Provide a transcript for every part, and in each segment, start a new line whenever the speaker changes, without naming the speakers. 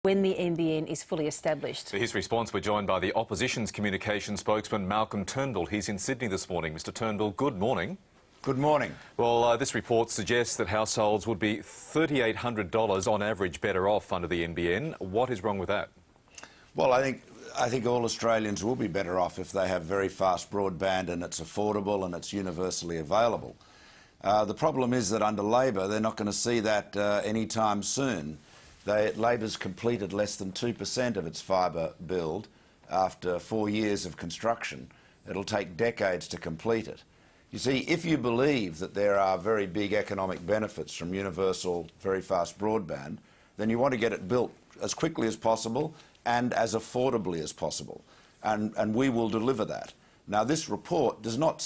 when the NBN is fully established.
For his response, we're joined by the Opposition's communications spokesman, Malcolm Turnbull. He's in Sydney this morning. Mr Turnbull, good morning.
Good morning.
Well, this report suggests that households would be $3,800 on average better off under the NBN. What is wrong with that?
Well, I think all Australians will be better off if they have very fast broadband and it's affordable and it's universally available. The problem is that under Labor, they're not going to see that anytime soon. Labor's completed less than 2% of its fibre build after 4 years of construction. It'll take decades to complete it. You see, if you believe that there are very big economic benefits from universal, very fast broadband, then you want to get it built as quickly as possible and as affordably as possible. And we will deliver that. Now, this report does not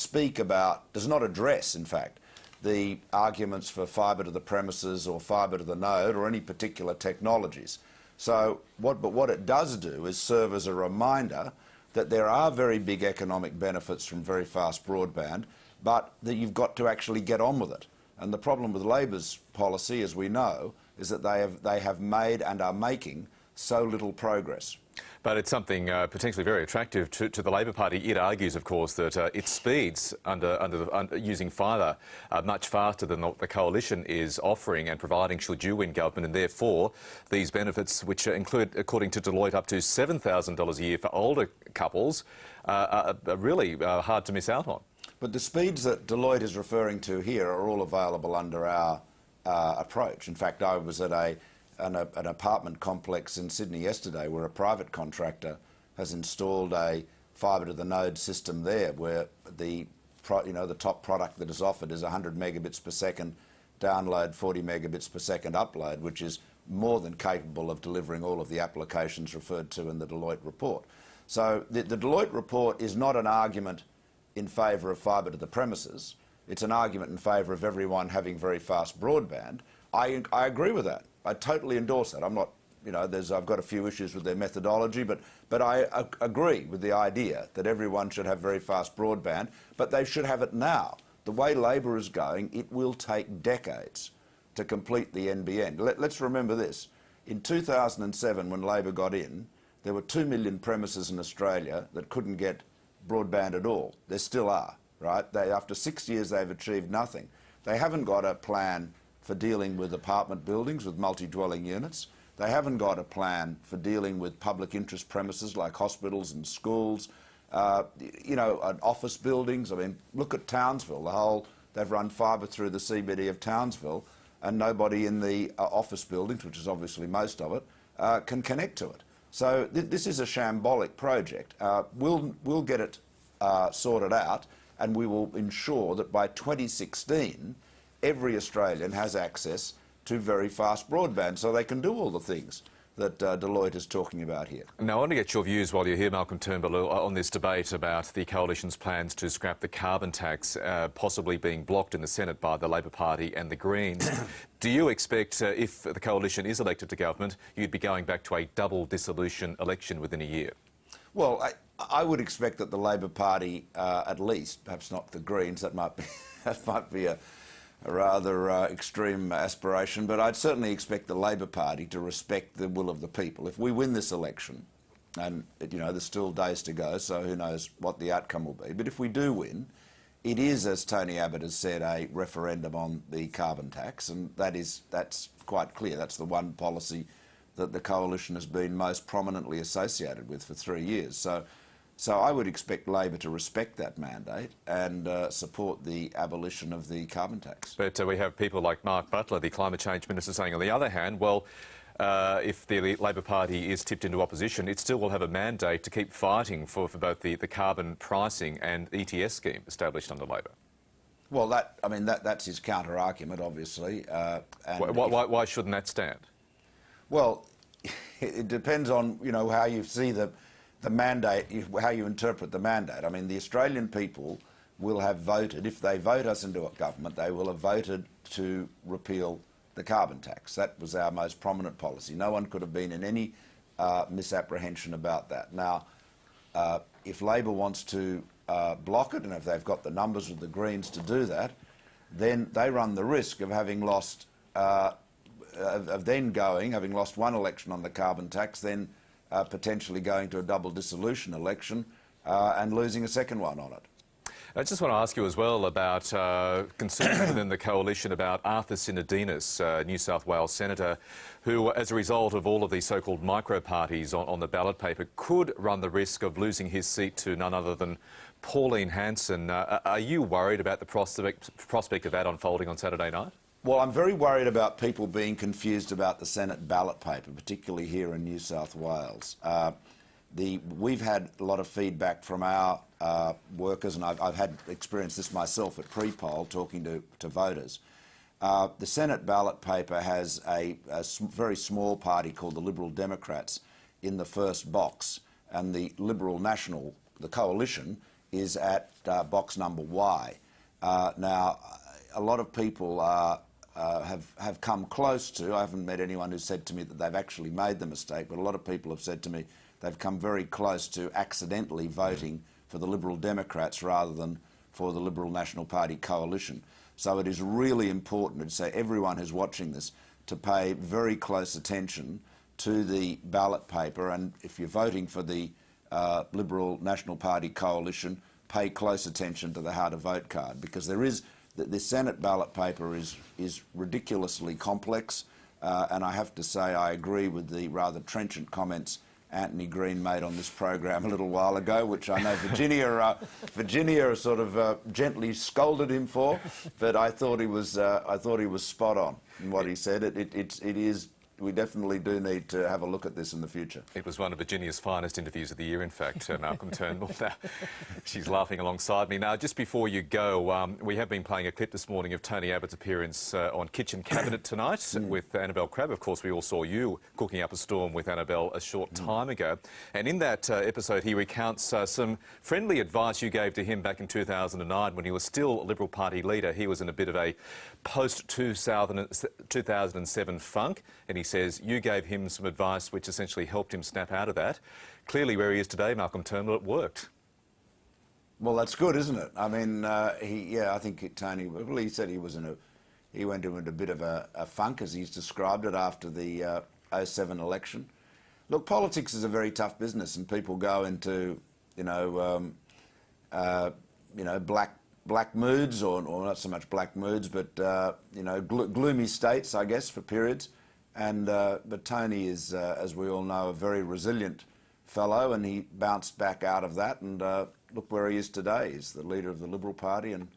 address, in fact, the arguments for fibre to the premises or fibre to the node or any particular technologies. So, what it does do is serve as a reminder that there are very big economic benefits from very fast broadband, but that you've got to actually get on with it. And the problem with Labor's policy, as we know, is that they have made and are making so little progress.
But it's something potentially very attractive to the Labor Party. It argues, of course, that its speeds using fibre are much faster than the Coalition is offering and providing should you win government, and therefore these benefits, which include, according to Deloitte, up to $7,000 a year for older couples, are really hard to miss out on.
But the speeds that Deloitte is referring to here are all available under our approach. In fact, I was at an apartment complex in Sydney yesterday where a private contractor has installed a fibre to the node system there, where the top product that is offered is 100 megabits per second download, 40 megabits per second upload, which is more than capable of delivering all of the applications referred to in the Deloitte report. So the Deloitte report is not an argument in favour of fibre to the premises. It's an argument in favour of everyone having very fast broadband. I agree with that. I totally endorse that. I'm not, I've got a few issues with their methodology, but I agree with the idea that everyone should have very fast broadband, but they should have it now. The way Labor is going, it will take decades to complete the NBN. Let's remember this. In 2007, when Labor got in, there were 2 million premises in Australia that couldn't get broadband at all. There still are, right? After 6 years, they've achieved nothing. They haven't got a plan for dealing with apartment buildings with multi-dwelling units. They haven't got a plan for dealing with public interest premises like hospitals and schools, and office buildings. I mean, look at Townsville. They've run fibre through the CBD of Townsville, and nobody in the office buildings, which is obviously most of it, can connect to it. So this is a shambolic project. We'll get it sorted out, and we will ensure that by 2016, every Australian has access to very fast broadband, so they can do all the things that Deloitte is talking about here.
Now, I want to get your views while you're here, Malcolm Turnbull, on this debate about the Coalition's plans to scrap the carbon tax, possibly being blocked in the Senate by the Labor Party and the Greens. Do you expect, if the Coalition is elected to government, you'd be going back to a double dissolution election within a year?
Well, I would expect that the Labor Party, at least, perhaps not the Greens, that might be a rather extreme aspiration, but I'd certainly expect the Labor Party to respect the will of the people. If we win this election, and there's still days to go, so who knows what the outcome will be, but if we do win, it is, as Tony Abbott has said, a referendum on the carbon tax, and that's quite clear. That's the one policy that the Coalition has been most prominently associated with for 3 years. So I would expect Labor to respect that mandate and support the abolition of the carbon tax.
But we have people like Mark Butler, the Climate Change Minister, saying on the other hand, well, if the Labor Party is tipped into opposition, it still will have a mandate to keep fighting for both the carbon pricing and ETS scheme established under Labor.
Well, that's his counter-argument, obviously.
Why shouldn't that stand?
Well, it depends on, how you see the mandate, how you interpret the mandate. I mean, the Australian people will have voted, if they vote us into a government, they will have voted to repeal the carbon tax. That was our most prominent policy. No one could have been in any misapprehension about that. Now, if Labor wants to block it, and if they've got the numbers with the Greens to do that, then they run the risk of having lost of then going, having lost one election on the carbon tax, then potentially going to a double dissolution election and losing a second one on it.
I just want to ask you as well about concerns within the coalition about Arthur Sinodinos, New South Wales senator, who, as a result of all of these so-called micro-parties on the ballot paper, could run the risk of losing his seat to none other than Pauline Hanson. Are you worried about the prospect of that unfolding on Saturday night?
Well, I'm very worried about people being confused about the Senate ballot paper, particularly here in New South Wales. We've had a lot of feedback from our workers, and I've had experienced this myself at pre-poll, talking to voters. The Senate ballot paper has a very small party called the Liberal Democrats in the first box, and the Liberal National, the coalition, is at box number Y. Now, a lot of people have come close to, I haven't met anyone who said to me that they've actually made the mistake, but a lot of people have said to me they've come very close to accidentally voting for the Liberal Democrats rather than for the Liberal National Party coalition. So it is really important to say everyone who's watching this to pay very close attention to the ballot paper, and if you're voting for the Liberal National Party coalition, pay close attention to the how to vote card, because the Senate ballot paper is ridiculously complex, and I have to say I agree with the rather trenchant comments Anthony Green made on this program a little while ago, which I know Virginia sort of gently scolded him for, but I thought he was spot on in what he said. It is. We definitely do need to have a look at this in the future.
It was one of Virginia's finest interviews of the year, in fact, Malcolm Turnbull. She's laughing alongside me. Now, just before you go, we have been playing a clip this morning of Tony Abbott's appearance on Kitchen Cabinet tonight with Annabelle Crabb. Of course, we all saw you cooking up a storm with Annabelle a short time ago. And in that episode, he recounts some friendly advice you gave to him back in 2009 when he was still a Liberal Party leader. He was in a bit of a post-2007 funk, and he says you gave him some advice which essentially helped him snap out of that. Clearly, where he is today, Malcolm Turnbull, it worked.
Well, that's good, isn't it? I mean, I think Tony, well, he said he went into a bit of a funk, as he's described it, after the 07 election. Look, politics is a very tough business, and people go into, black moods, or not so much black moods, but gloomy states, I guess, for periods. And but Tony is, as we all know, a very resilient fellow, and he bounced back out of that. And look where he is today. He's the leader of the Liberal Party and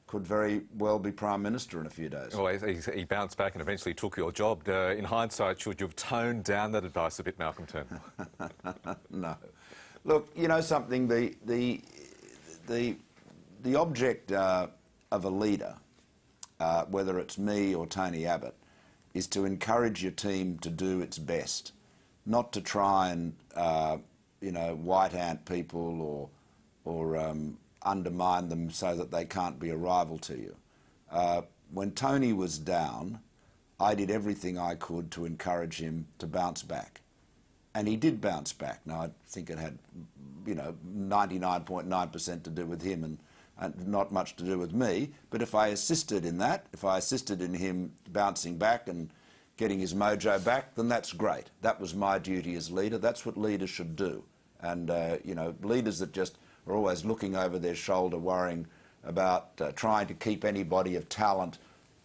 could very well be Prime Minister in a few days. Well,
he bounced back and eventually took your job. In hindsight, should you have toned down that advice a bit, Malcolm Turnbull?
No. Look, you know something. The object of a leader, whether it's me or Tony Abbott, is to encourage your team to do its best, not to try and white ant people or undermine them so that they can't be a rival to you. When Tony was down, I did everything I could to encourage him to bounce back, and he did bounce back. Now, I think it had 99.9% to do with him and not much to do with me, but if I assisted in that, if I assisted in him bouncing back and getting his mojo back, then that's great. That was my duty as leader. That's what leaders should do. And, leaders that just are always looking over their shoulder, worrying about trying to keep anybody of talent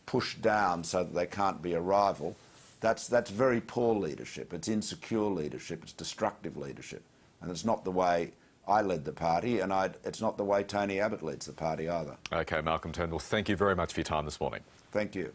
pushed down so that they can't be a rival, that's very poor leadership. It's insecure leadership. It's destructive leadership. And it's not the way I led the party, and it's not the way Tony Abbott leads the party either.
OK, Malcolm Turnbull, thank you very much for your time this morning.
Thank you.